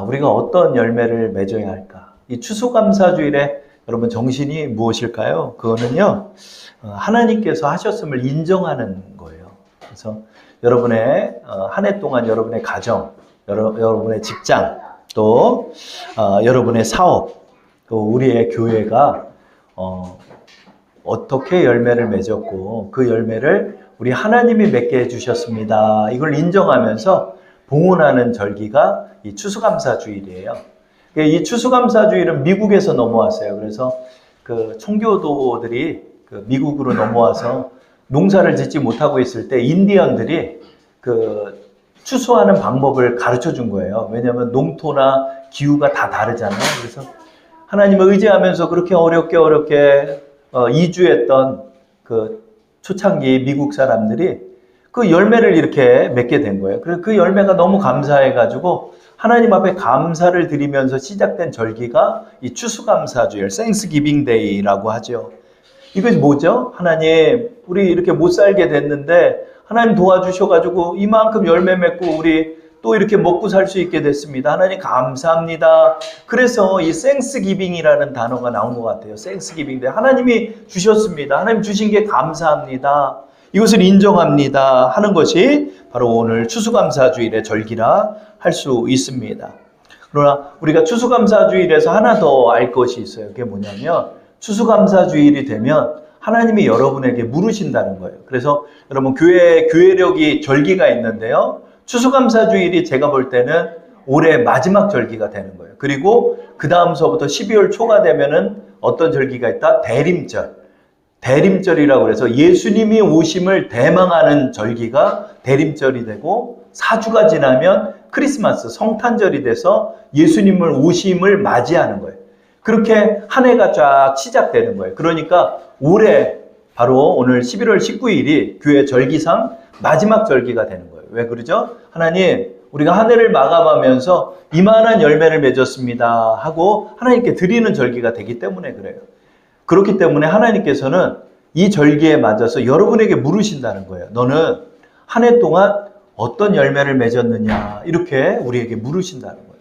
우리가 어떤 열매를 맺어야 할까? 이 추수감사주일에 여러분 정신이 무엇일까요? 그거는요, 하나님께서 하셨음을 인정하는 거예요. 그래서 여러분의 한 해 동안 여러분의 가정, 여러분의 직장, 또 여러분의 사업, 또 우리의 교회가 어떻게 열매를 맺었고 그 열매를 우리 하나님이 맺게 해주셨습니다. 이걸 인정하면서 봉헌하는 절기가 이 추수감사주일이에요. 이 추수감사주일은 미국에서 넘어왔어요. 그래서 그 청교도들이 그 미국으로 넘어와서 농사를 짓지 못하고 있을 때 인디언들이 그 추수하는 방법을 가르쳐 준 거예요. 왜냐하면 농토나 기후가 다 다르잖아요. 그래서 하나님을 의지하면서 그렇게 어렵게 이주했던 그 초창기 미국 사람들이 그 열매를 이렇게 맺게 된 거예요. 그래서 그 열매가 너무 감사해가지고 하나님 앞에 감사를 드리면서 시작된 절기가 이 추수감사주일, Thanksgiving Day라고 하죠. 이것이 뭐죠? 하나님, 우리 이렇게 못 살게 됐는데 하나님 도와주셔가지고 이만큼 열매 맺고 우리 또 이렇게 먹고 살 수 있게 됐습니다. 하나님 감사합니다. 그래서 이 Thanksgiving이라는 단어가 나온 것 같아요. Thanksgiving Day. 하나님이 주셨습니다. 하나님 주신 게 감사합니다. 이것을 인정합니다 하는 것이 바로 오늘 추수감사주일의 절기라 할 수 있습니다. 그러나 우리가 추수감사주일에서 하나 더 알 것이 있어요. 그게 뭐냐면 추수감사주일이 되면 하나님이 여러분에게 물으신다는 거예요. 그래서 여러분 교회력이 절기가 있는데요. 추수감사주일이 제가 볼 때는 올해 마지막 절기가 되는 거예요. 그리고 그 다음서부터 12월 초가 되면은 어떤 절기가 있다? 대림절. 대림절이라고 해서 예수님이 오심을 대망하는 절기가 대림절이 되고 4주가 지나면 크리스마스, 성탄절이 돼서 예수님을 오심을 맞이하는 거예요. 그렇게 한 해가 쫙 시작되는 거예요. 그러니까 올해 바로 오늘 11월 19일이 교회 절기상 마지막 절기가 되는 거예요. 왜 그러죠? 하나님, 우리가 한 해를 마감하면서 이만한 열매를 맺었습니다 하고 하나님께 드리는 절기가 되기 때문에 그래요. 그렇기 때문에 하나님께서는 이 절기에 맞아서 여러분에게 물으신다는 거예요. 너는 한 해 동안 어떤 열매를 맺었느냐 이렇게 우리에게 물으신다는 거예요.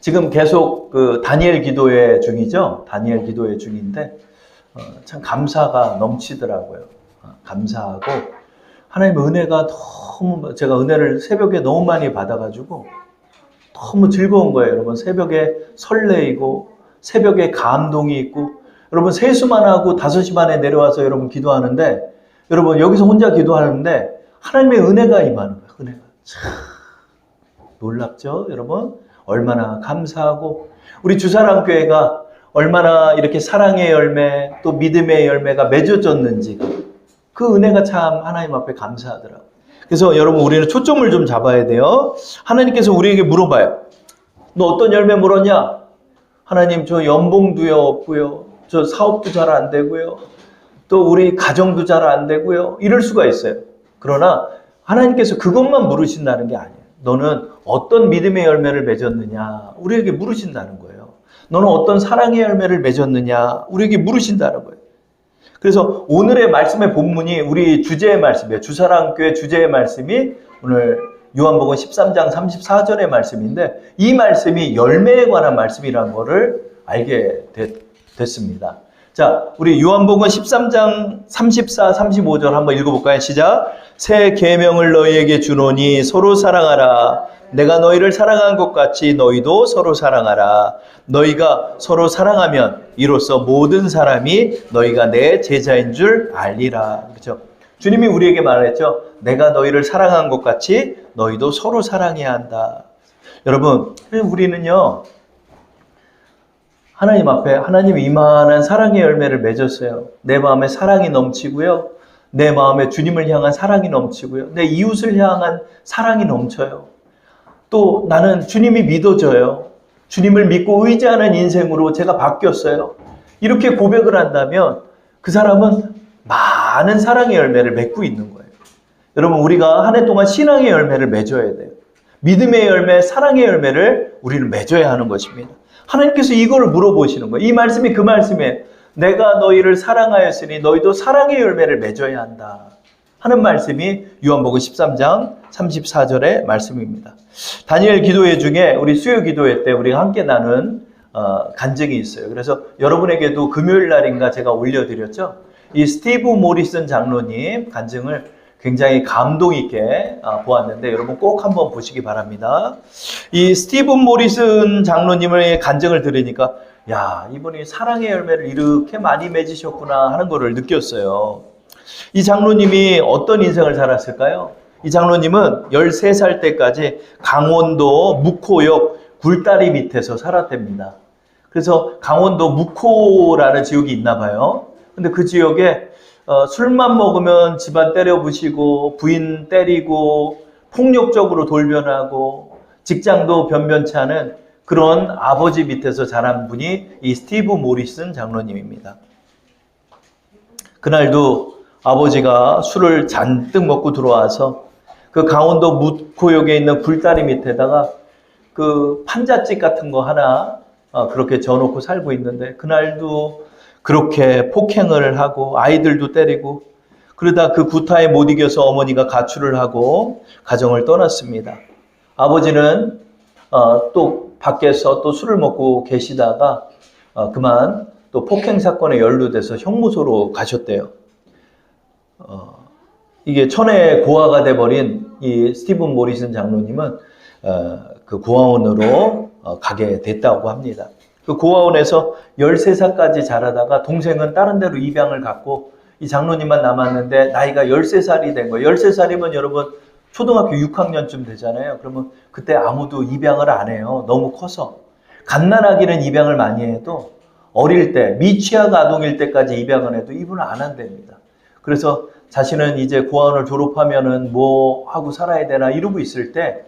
지금 계속 그 다니엘 기도회 중이죠. 다니엘 기도회 중인데 참 감사가 넘치더라고요. 감사하고 하나님의 은혜가 너무 제가 은혜를 새벽에 너무 많이 받아가지고 너무 즐거운 거예요. 여러분 새벽에 설레이고 새벽에 감동이 있고 여러분 세수만 하고 5시 반에 내려와서 여러분 기도하는데 여러분 여기서 혼자 기도하는데 하나님의 은혜가 임하는 거예요. 은혜가 참 놀랍죠 여러분? 얼마나 감사하고 우리 주사랑교회가 얼마나 이렇게 사랑의 열매 또 믿음의 열매가 맺어졌는지가 그 은혜가 참 하나님 앞에 감사하더라고요. 그래서 여러분 우리는 초점을 좀 잡아야 돼요. 하나님께서 우리에게 물어봐요. 너 어떤 열매 물었냐? 하나님 저 연봉도요 없고요. 저 사업도 잘 안 되고요. 또 우리 가정도 잘 안 되고요. 이럴 수가 있어요. 그러나 하나님께서 그것만 물으신다는 게 아니에요. 너는 어떤 믿음의 열매를 맺었느냐? 우리에게 물으신다는 거예요. 너는 어떤 사랑의 열매를 맺었느냐? 우리에게 물으신다는 거예요. 그래서 오늘의 말씀의 본문이 우리 주제의 말씀이에요. 주사랑교회 주제의 말씀이 오늘 요한복음 13장 34절의 말씀인데 이 말씀이 열매에 관한 말씀이라는 것을 알게 됐습니다. 자, 우리 요한복음 13장 34, 35절 한번 읽어볼까요? 시작! 새 계명을 너희에게 주노니 서로 사랑하라. 내가 너희를 사랑한 것 같이 너희도 서로 사랑하라. 너희가 서로 사랑하면 이로써 모든 사람이 너희가 내 제자인 줄 알리라. 그렇죠? 주님이 우리에게 말했죠. 내가 너희를 사랑한 것 같이 너희도 서로 사랑해야 한다. 여러분, 우리는요. 하나님 앞에 하나님이 이만한 사랑의 열매를 맺었어요. 내 마음에 사랑이 넘치고요. 내 마음에 주님을 향한 사랑이 넘치고요. 내 이웃을 향한 사랑이 넘쳐요. 또 나는 주님이 믿어져요. 주님을 믿고 의지하는 인생으로 제가 바뀌었어요. 이렇게 고백을 한다면 그 사람은 많은 사랑의 열매를 맺고 있는 거예요. 여러분 우리가 한 해 동안 신앙의 열매를 맺어야 돼요. 믿음의 열매, 사랑의 열매를 우리는 맺어야 하는 것입니다. 하나님께서 이거를 물어보시는 거예요. 이 말씀이 그 말씀이에요. 내가 너희를 사랑하였으니 너희도 사랑의 열매를 맺어야 한다 하는 말씀이 요한복음 13장 34절의 말씀입니다. 다니엘 기도회 중에 우리 수요 기도회 때 우리가 함께 나눈 간증이 있어요. 그래서 여러분에게도 금요일 날인가 제가 올려드렸죠. 이 스티브 모리슨 장로님 간증을 굉장히 감동 있게 보았는데 여러분 꼭 한번 보시기 바랍니다. 이 스티브 모리슨 장로님의 간증을 들으니까 야, 이분이 사랑의 열매를 이렇게 많이 맺으셨구나 하는 거를 느꼈어요. 이 장로님이 어떤 인생을 살았을까요? 이 장로님은 13살 때까지 강원도 묵호역 굴다리 밑에서 살았답니다. 그래서 강원도 묵호라는 지역이 있나 봐요. 근데 그 지역에 술만 먹으면 집안 때려 부시고 부인 때리고 폭력적으로 돌변하고 직장도 변변치 않은 그런 아버지 밑에서 자란 분이 이 스티브 모리슨 장로님입니다. 그날도 아버지가 술을 잔뜩 먹고 들어와서 그 강원도 묵호역에 있는 굴다리 밑에다가 그 판잣집 같은 거 하나 그렇게 져놓고 살고 있는데 그날도 그렇게 폭행을 하고 아이들도 때리고 그러다 그 구타에 못 이겨서 어머니가 가출을 하고 가정을 떠났습니다. 아버지는 또 밖에서 또 술을 먹고 계시다가 그만 또 폭행 사건에 연루돼서 형무소로 가셨대요. 이게 천의 고아가 돼버린 이 스티븐 모리슨 장로님은 그 고아원으로 가게 됐다고 합니다. 그 고아원에서 13살까지 자라다가 동생은 다른 데로 입양을 갔고 이 장로님만 남았는데 나이가 13살이 된 거예요. 13살이면 여러분 초등학교 6학년쯤 되잖아요. 그러면 그때 아무도 입양을 안 해요. 너무 커서. 갓난아기는 입양을 많이 해도 어릴 때 미취학 아동일 때까지 입양을 해도 이분은 안 한답니다. 그래서 자신은 이제 고아원을 졸업하면은 뭐 하고 살아야 되나 이러고 있을 때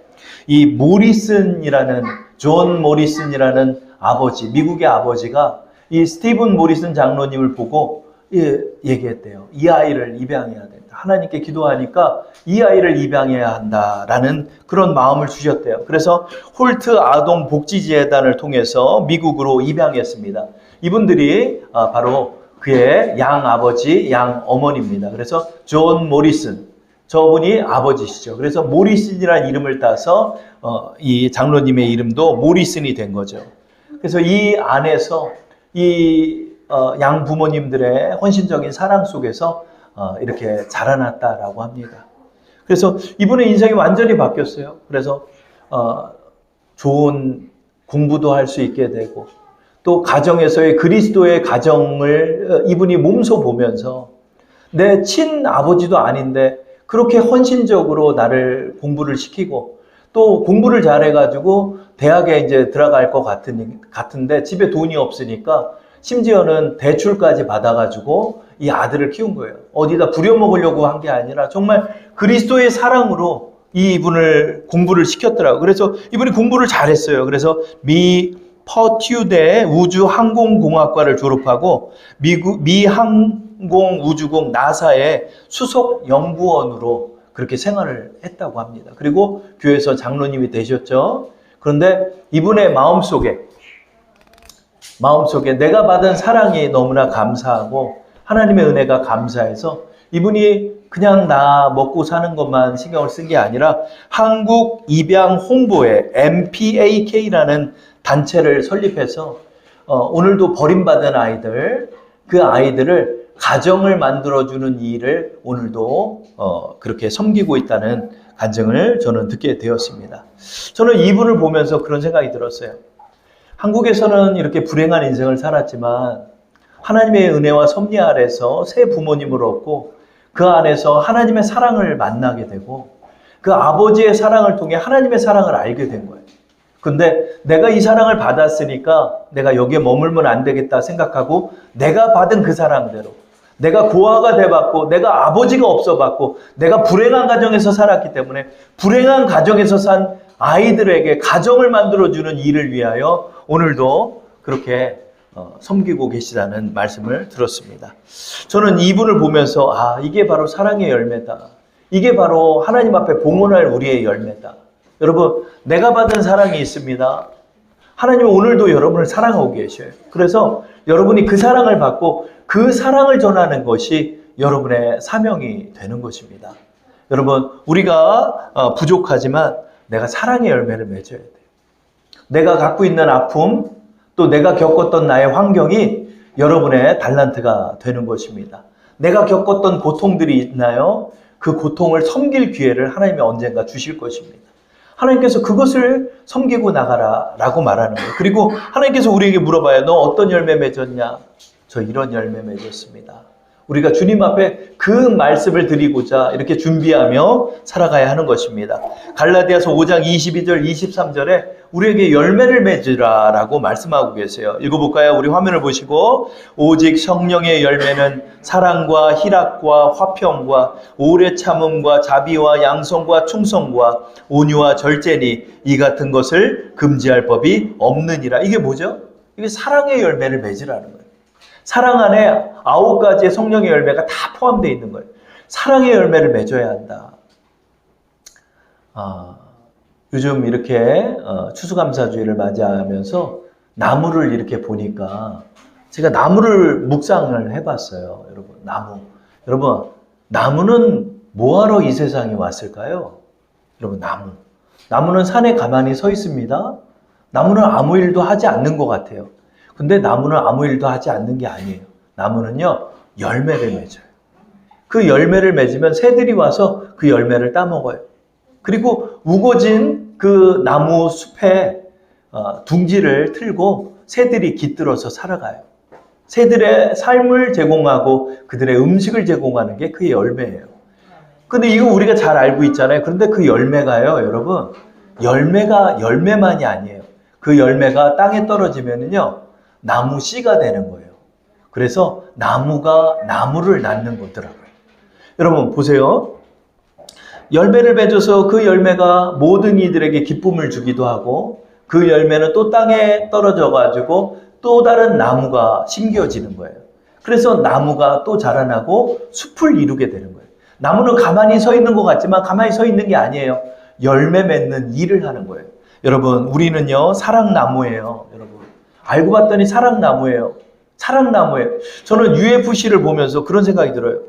이 모리슨이라는 존 모리슨이라는 아버지, 미국의 아버지가 이 스티븐 모리슨 장로님을 보고 얘기했대요. 이 아이를 입양해야 된다. 하나님께 기도하니까 이 아이를 입양해야 한다라는 그런 마음을 주셨대요. 그래서 홀트 아동 복지재단을 통해서 미국으로 입양했습니다. 이분들이 바로 그의 양 아버지, 양 어머니입니다. 그래서 존 모리슨, 저분이 아버지시죠. 그래서 모리슨이라는 이름을 따서 이 장로님의 이름도 모리슨이 된 거죠. 그래서 이 안에서 이 양 부모님들의 헌신적인 사랑 속에서 이렇게 자라났다라고 합니다. 그래서 이분의 인생이 완전히 바뀌었어요. 그래서 좋은 공부도 할 수 있게 되고 또 가정에서의 그리스도의 가정을 이분이 몸소 보면서 내 친아버지도 아닌데 그렇게 헌신적으로 나를 공부를 시키고 또 공부를 잘해가지고 대학에 이제 들어갈 것 같은데 집에 돈이 없으니까 심지어는 대출까지 받아가지고 이 아들을 키운 거예요. 어디다 부려먹으려고 한 게 아니라 정말 그리스도의 사랑으로 이분을 공부를 시켰더라고요. 그래서 이분이 공부를 잘했어요. 그래서 미 퍼튜대 우주항공공학과를 졸업하고 미 항공우주국 나사의 수석 연구원으로 그렇게 생활을 했다고 합니다. 그리고 교회에서 장로님이 되셨죠. 그런데 이분의 마음속에 내가 받은 사랑이 너무나 감사하고 하나님의 은혜가 감사해서 이분이 그냥 나 먹고 사는 것만 신경을 쓴 게 아니라 한국 입양 홍보회 MPAK라는 단체를 설립해서 오늘도 버림받은 아이들, 그 아이들을 가정을 만들어주는 일을 오늘도 그렇게 섬기고 있다는 간증을 저는 듣게 되었습니다. 저는 이분을 보면서 그런 생각이 들었어요. 한국에서는 이렇게 불행한 인생을 살았지만 하나님의 은혜와 섭리 아래서 새 부모님을 얻고 그 안에서 하나님의 사랑을 만나게 되고 그 아버지의 사랑을 통해 하나님의 사랑을 알게 된 거예요. 근데 내가 이 사랑을 받았으니까 내가 여기에 머물면 안 되겠다 생각하고 내가 받은 그 사랑대로 내가 고아가 돼봤고 내가 아버지가 없어봤고 내가 불행한 가정에서 살았기 때문에 불행한 가정에서 산 아이들에게 가정을 만들어주는 일을 위하여 오늘도 그렇게 섬기고 계시다는 말씀을 들었습니다. 저는 이분을 보면서 이게 바로 사랑의 열매다. 이게 바로 하나님 앞에 봉헌할 우리의 열매다. 여러분, 내가 받은 사랑이 있습니다. 하나님은 오늘도 여러분을 사랑하고 계셔요. 그래서 여러분이 그 사랑을 받고 그 사랑을 전하는 것이 여러분의 사명이 되는 것입니다. 여러분, 우리가 부족하지만 내가 사랑의 열매를 맺어야 돼요. 내가 갖고 있는 아픔, 또 내가 겪었던 나의 환경이 여러분의 달란트가 되는 것입니다. 내가 겪었던 고통들이 있나요? 그 고통을 섬길 기회를 하나님이 언젠가 주실 것입니다. 하나님께서 그것을 섬기고 나가라 라고 말하는 거예요. 그리고 하나님께서 우리에게 물어봐요. 너 어떤 열매 맺었냐? 저 이런 열매 맺었습니다. 우리가 주님 앞에 그 말씀을 드리고자 이렇게 준비하며 살아가야 하는 것입니다. 갈라디아서 5장 22절 23절에 우리에게 열매를 맺으라 라고 말씀하고 계세요. 읽어볼까요? 우리 화면을 보시고 오직 성령의 열매는 사랑과 희락과 화평과 오래 참음과 자비와 양성과 충성과 온유와 절제니 이 같은 것을 금지할 법이 없느니라. 이게 뭐죠? 이게 사랑의 열매를 맺으라는 거예요. 사랑 안에 9가지의 성령의 열매가 다 포함되어 있는 거예요. 사랑의 열매를 맺어야 한다. 요즘 이렇게 추수감사주의를 맞이하면서 나무를 이렇게 보니까 제가 나무를 묵상을 해봤어요. 여러분, 나무는 뭐하러 이 세상에 왔을까요? 여러분, 나무는 산에 가만히 서 있습니다. 나무는 아무 일도 하지 않는 것 같아요. 근데 나무는 아무 일도 하지 않는 게 아니에요. 나무는요, 열매를 맺어요. 그 열매를 맺으면 새들이 와서 그 열매를 따먹어요. 그리고 우거진 그 나무 숲에 둥지를 틀고 새들이 깃들어서 살아가요. 새들의 삶을 제공하고 그들의 음식을 제공하는 게 그 열매예요. 근데 이거 우리가 잘 알고 있잖아요. 그런데 그 열매가요, 여러분, 열매가 열매만이 아니에요. 그 열매가 땅에 떨어지면은요, 나무 씨가 되는 거예요. 그래서 나무가 나무를 낳는 거더라고요. 여러분 보세요. 열매를 맺어서 그 열매가 모든 이들에게 기쁨을 주기도 하고 그 열매는 또 땅에 떨어져 가지고 또 다른 나무가 심겨지는 거예요. 그래서 나무가 또 자라나고 숲을 이루게 되는 거예요. 나무는 가만히 서 있는 것 같지만 가만히 서 있는 게 아니에요. 열매 맺는 일을 하는 거예요. 여러분, 우리는요, 사랑나무예요. 여러분, 알고 봤더니 사랑나무예요. 저는 UFC를 보면서 그런 생각이 들어요.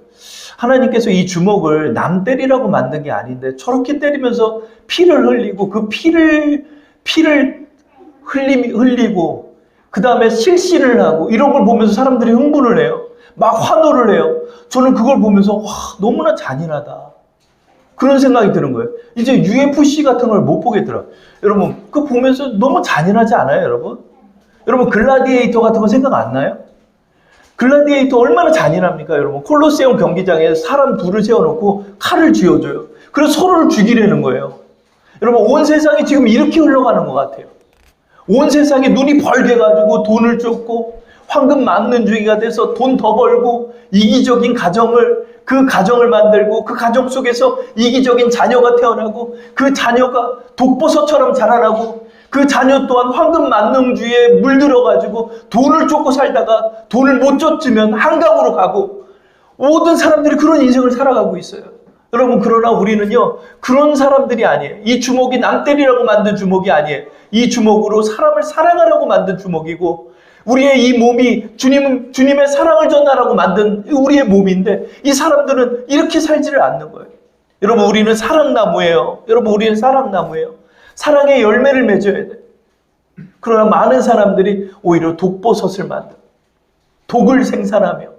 하나님께서 이 주먹을 남 때리라고 만든 게 아닌데 저렇게 때리면서 피를 흘리고 그 피를 흘리고 그 다음에 실신을 하고 이런 걸 보면서 사람들이 흥분을 해요. 막 환호를 해요. 저는 그걸 보면서 와, 너무나 잔인하다. 그런 생각이 드는 거예요. 이제 UFC 같은 걸 못 보겠더라고요. 여러분, 그거 보면서 너무 잔인하지 않아요, 여러분? 여러분, 글라디에이터 같은 거 생각 안 나요? 글라디에이터 얼마나 잔인합니까, 여러분? 콜로세움 경기장에 사람 둘을 세워놓고 칼을 쥐어줘요. 그래서 서로를 죽이려는 거예요. 여러분, 온 세상이 지금 이렇게 흘러가는 것 같아요. 온 세상이 눈이 벌게가지고 돈을 쫓고 황금 만능주의가 돼서 돈 더 벌고 이기적인 그 가정을 만들고 그 가정 속에서 이기적인 자녀가 태어나고 그 자녀가 독버섯처럼 자라나고 그 자녀 또한 황금 만능주의에 물들어가지고 돈을 쫓고 살다가 돈을 못 쫓으면 한강으로 가고 모든 사람들이 그런 인생을 살아가고 있어요. 여러분, 그러나 우리는요, 그런 사람들이 아니에요. 이 주먹이 남 때리라고 만든 주먹이 아니에요. 이 주먹으로 사람을 사랑하라고 만든 주먹이고 우리의 이 몸이 주님의 사랑을 전하라고 만든 우리의 몸인데 이 사람들은 이렇게 살지를 않는 거예요. 여러분, 우리는 사랑나무예요. 사랑의 열매를 맺어야 돼요. 그러나 많은 사람들이 오히려 독버섯을 만들어 독을 생산하며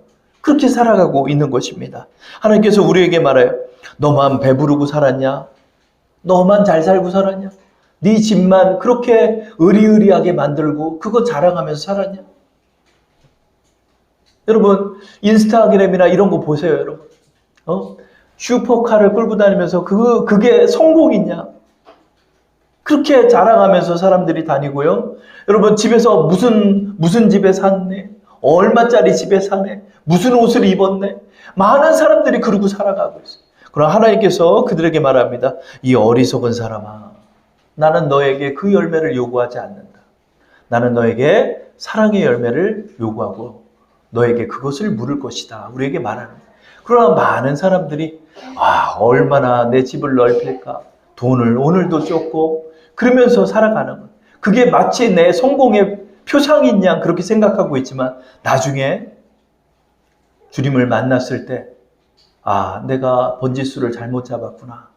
그렇게 살아가고 있는 것입니다. 하나님께서 우리에게 말해요. 너만 배부르고 살았냐? 너만 잘 살고 살았냐? 네 집만 그렇게 으리으리하게 만들고 그거 자랑하면서 살았냐? 여러분, 인스타그램이나 이런 거 보세요, 여러분. 슈퍼카를 끌고 다니면서 그게 성공이냐? 그렇게 자랑하면서 사람들이 다니고요. 여러분, 집에서 무슨 집에 샀네? 얼마짜리 집에 사네? 무슨 옷을 입었네? 많은 사람들이 그러고 살아가고 있어요. 그러나 하나님께서 그들에게 말합니다. 이 어리석은 사람아, 나는 너에게 그 열매를 요구하지 않는다. 나는 너에게 사랑의 열매를 요구하고 너에게 그것을 물을 것이다. 우리에게 말하는 거예요. 그러나 많은 사람들이 얼마나 내 집을 넓힐까? 돈을 오늘도 쫓고 그러면서 살아가는 거예요. 그게 마치 내 성공의 표상인 양 그렇게 생각하고 있지만 나중에 주님을 만났을 때 내가 번지수를 잘못 잡았구나.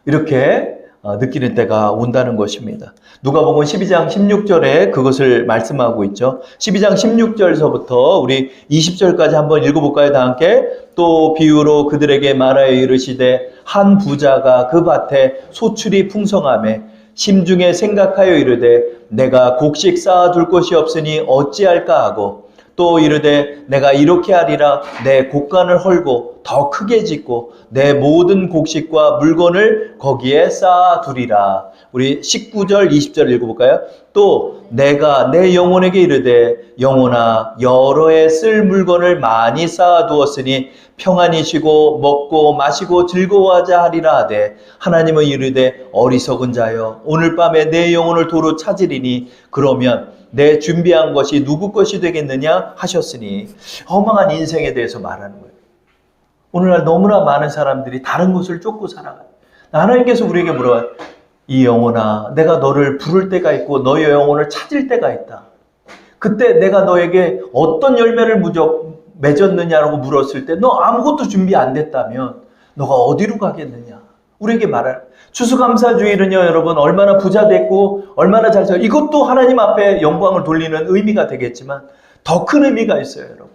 이렇게 느끼는 때가 온다는 것입니다. 누가복음 12장 16절에 그것을 말씀하고 있죠. 12장 16절서부터 우리 20절까지 한번 읽어볼까요? 다 함께. 또 비유로 그들에게 말하여 이르시되 한 부자가 그 밭에 소출이 풍성하매 심중에 생각하여 이르되 내가 곡식 쌓아둘 곳이 없으니 어찌할까 하고 또 이르되 내가 이렇게 하리라 내 곡간을 헐고 더 크게 짓고 내 모든 곡식과 물건을 거기에 쌓아두리라. 우리 19절 20절 읽어볼까요? 또 내가 내 영혼에게 이르되 영혼아 여러 해 쓸 물건을 많이 쌓아두었으니 평안히 쉬고 먹고 마시고 즐거워하자 하리라 하되 하나님은 이르되 어리석은 자여 오늘 밤에 내 영혼을 도로 찾으리니 그러면 내 준비한 것이 누구 것이 되겠느냐 하셨으니 허망한 인생에 대해서 말하는 거예요. 오늘날 너무나 많은 사람들이 다른 곳을 쫓고 살아가요. 하나님께서 우리에게 물어봐요. 이 영혼아 내가 너를 부를 때가 있고 너의 영혼을 찾을 때가 있다. 그때 내가 너에게 어떤 열매를 맺었느냐라고 물었을 때 너 아무것도 준비 안 됐다면 너가 어디로 가겠느냐. 우리에게 말해요. 추수감사주일은요 여러분 얼마나 부자 됐고 얼마나 잘 살고 이것도 하나님 앞에 영광을 돌리는 의미가 되겠지만 더 큰 의미가 있어요 여러분.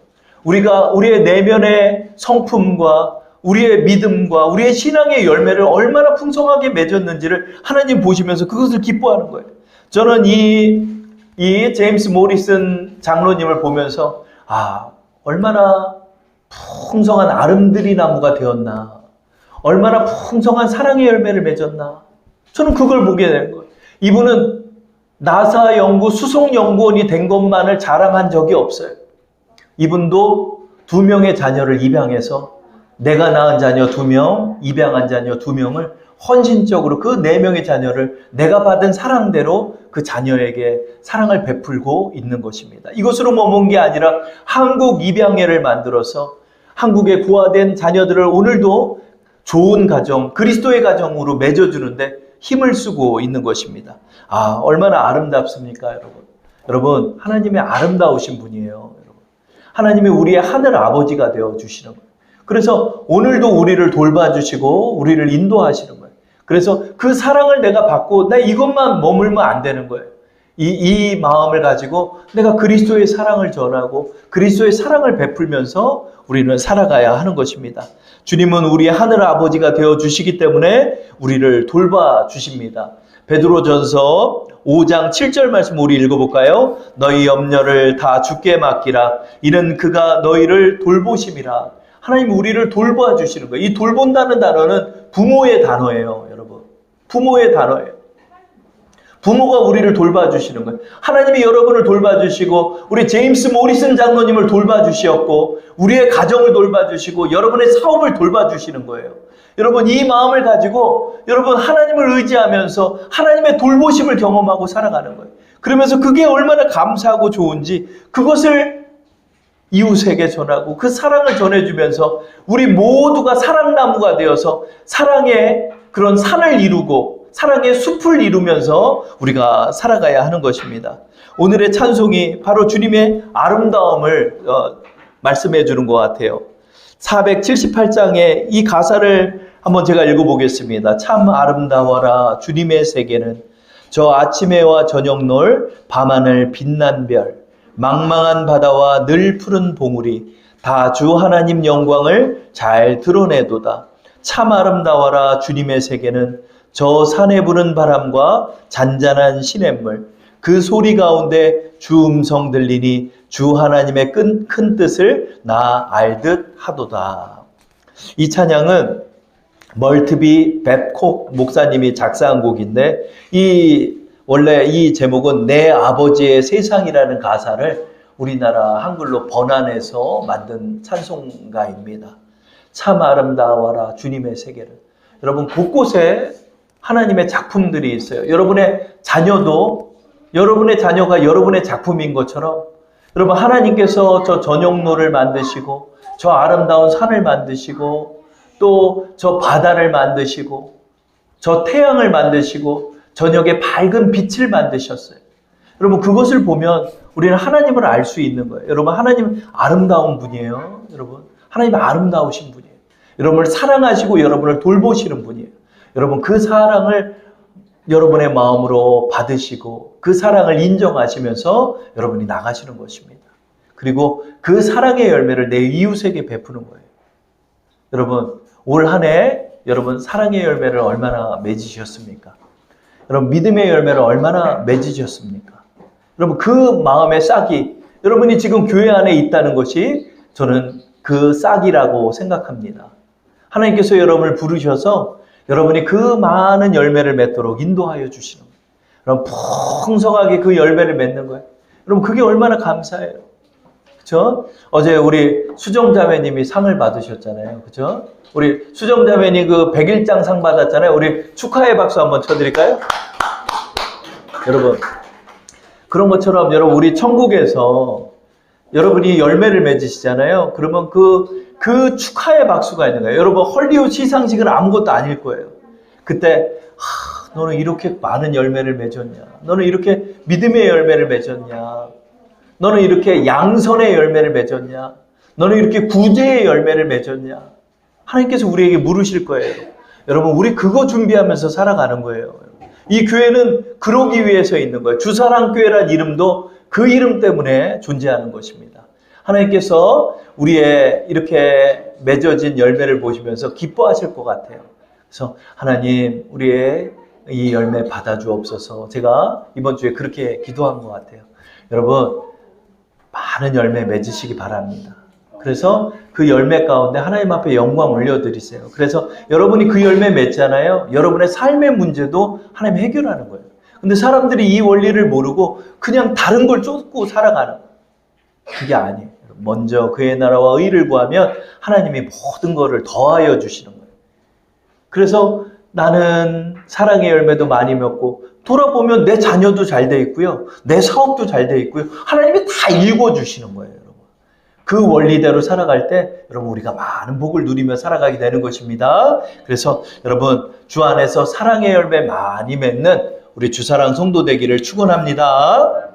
우리가 우리의 내면의 성품과 우리의 믿음과 우리의 신앙의 열매를 얼마나 풍성하게 맺었는지를 하나님 보시면서 그것을 기뻐하는 거예요. 저는 이 제임스 모리슨 장로님을 보면서 얼마나 풍성한 아름드리 나무가 되었나, 얼마나 풍성한 사랑의 열매를 맺었나, 저는 그걸 보게 되는 거예요. 이분은 나사 연구 수송 연구원이 된 것만을 자랑한 적이 없어요. 이분도 2명의 자녀를 입양해서 내가 낳은 자녀 2명, 입양한 자녀 2명을 헌신적으로 그 4명의 자녀를 내가 받은 사랑대로 그 자녀에게 사랑을 베풀고 있는 것입니다. 이것으로 머문 게 아니라 한국 입양회를 만들어서 한국에 부화된 자녀들을 오늘도 좋은 가정, 그리스도의 가정으로 맺어주는데 힘을 쓰고 있는 것입니다. 얼마나 아름답습니까, 여러분? 여러분, 하나님의 아름다우신 분이에요. 여러분. 하나님이 우리의 하늘 아버지가 되어주시는 거예요. 그래서 오늘도 우리를 돌봐주시고 우리를 인도하시는 거예요. 그래서 그 사랑을 내가 받고 나 이것만 머물면 안 되는 거예요. 이 마음을 가지고 내가 그리스도의 사랑을 전하고 그리스도의 사랑을 베풀면서 우리는 살아가야 하는 것입니다. 주님은 우리의 하늘 아버지가 되어주시기 때문에 우리를 돌봐주십니다. 베드로전서 5장 7절 말씀 우리 읽어볼까요? 너희 염려를 다 주께 맡기라. 이는 그가 너희를 돌보심이라. 하나님 우리를 돌봐주시는 거예요. 이 돌본다는 단어는 부모의 단어예요, 여러분. 부모의 단어예요. 부모가 우리를 돌봐주시는 거예요. 하나님이 여러분을 돌봐주시고 우리 제임스 모리슨 장로님을 돌봐주시었고 우리의 가정을 돌봐주시고 여러분의 사업을 돌봐주시는 거예요. 여러분 이 마음을 가지고 여러분 하나님을 의지하면서 하나님의 돌보심을 경험하고 살아가는 거예요. 그러면서 그게 얼마나 감사하고 좋은지 그것을 이웃에게 전하고 그 사랑을 전해주면서 우리 모두가 사랑나무가 되어서 사랑의 그런 산을 이루고 사랑의 숲을 이루면서 우리가 살아가야 하는 것입니다. 오늘의 찬송이 바로 주님의 아름다움을 말씀해 주는 것 같아요. 478장의 이 가사를 한번 제가 읽어보겠습니다. 참 아름다워라 주님의 세계는 저 아침해와 저녁놀 밤하늘 빛난 별 망망한 바다와 늘 푸른 봉우리 다 주 하나님 영광을 잘 드러내도다. 참 아름다워라 주님의 세계는 저 산에 부는 바람과 잔잔한 시냇물 그 소리 가운데 주 음성 들리니 주 하나님의 큰 뜻을 나 알듯 하도다. 이 찬양은 멀트비 벳콕 목사님이 작사한 곡인데 원래 이 제목은 내 아버지의 세상이라는 가사를 우리나라 한글로 번안해서 만든 찬송가입니다. 참 아름다워라 주님의 세계를. 여러분 곳곳에 하나님의 작품들이 있어요. 여러분의 자녀가 여러분의 작품인 것처럼 여러분 하나님께서 저 저녁로를 만드시고 저 아름다운 산을 만드시고 또 저 바다를 만드시고 저 태양을 만드시고 저녁에 밝은 빛을 만드셨어요. 여러분 그것을 보면 우리는 하나님을 알 수 있는 거예요. 여러분 하나님 아름다운 분이에요. 여러분 하나님 아름다우신 분이에요. 여러분을 사랑하시고 여러분을 돌보시는 분이에요. 여러분 그 사랑을 여러분의 마음으로 받으시고 그 사랑을 인정하시면서 여러분이 나가시는 것입니다. 그리고 그 사랑의 열매를 내 이웃에게 베푸는 거예요. 여러분, 올 한 해 여러분 사랑의 열매를 얼마나 맺으셨습니까? 여러분 믿음의 열매를 얼마나 맺으셨습니까? 여러분 그 마음의 싹이 여러분이 지금 교회 안에 있다는 것이 저는 그 싹이라고 생각합니다. 하나님께서 여러분을 부르셔서 여러분이 그 많은 열매를 맺도록 인도하여 주시는 거예요. 여러분 풍성하게 그 열매를 맺는 거예요. 여러분 그게 얼마나 감사해요. 그렇죠? 어제 우리 수정자매님이 상을 받으셨잖아요. 그렇죠? 우리 수정자매님 그 100일장 상 받았잖아요. 우리 축하의 박수 한번 쳐드릴까요? 여러분 그런 것처럼 여러분 우리 천국에서 여러분이 열매를 맺으시잖아요. 그러면 그 축하의 박수가 있는 거예요. 여러분 헐리우드 시상식은 아무것도 아닐 거예요. 그때 너는 이렇게 많은 열매를 맺었냐? 너는 이렇게 믿음의 열매를 맺었냐? 너는 이렇게 양선의 열매를 맺었냐? 너는 이렇게 구제의 열매를 맺었냐? 하나님께서 우리에게 물으실 거예요. 여러분 우리 그거 준비하면서 살아가는 거예요. 이 교회는 그러기 위해서 있는 거예요. 주사랑교회란 이름도 그 이름 때문에 존재하는 것입니다. 하나님께서 우리의 이렇게 맺어진 열매를 보시면서 기뻐하실 것 같아요. 그래서 하나님 우리의 이 열매 받아주옵소서. 제가 이번 주에 그렇게 기도한 것 같아요. 여러분 많은 열매 맺으시기 바랍니다. 그래서 그 열매 가운데 하나님 앞에 영광 올려드리세요. 그래서 여러분이 그 열매 맺잖아요. 여러분의 삶의 문제도 하나님 해결하는 거예요. 근데 사람들이 이 원리를 모르고 그냥 다른 걸 쫓고 살아가는 거예요. 그게 아니에요. 먼저 그의 나라와 의를 구하면 하나님이 모든 것을 더하여 주시는 거예요. 그래서 나는 사랑의 열매도 많이 맺고 돌아보면 내 자녀도 잘 돼 있고요. 내 사업도 잘 돼 있고요. 하나님이 다 읽어주시는 거예요. 여러분. 그 원리대로 살아갈 때 여러분 우리가 많은 복을 누리며 살아가게 되는 것입니다. 그래서 여러분 주 안에서 사랑의 열매 많이 맺는 우리 주사랑 성도 되기를 축원합니다.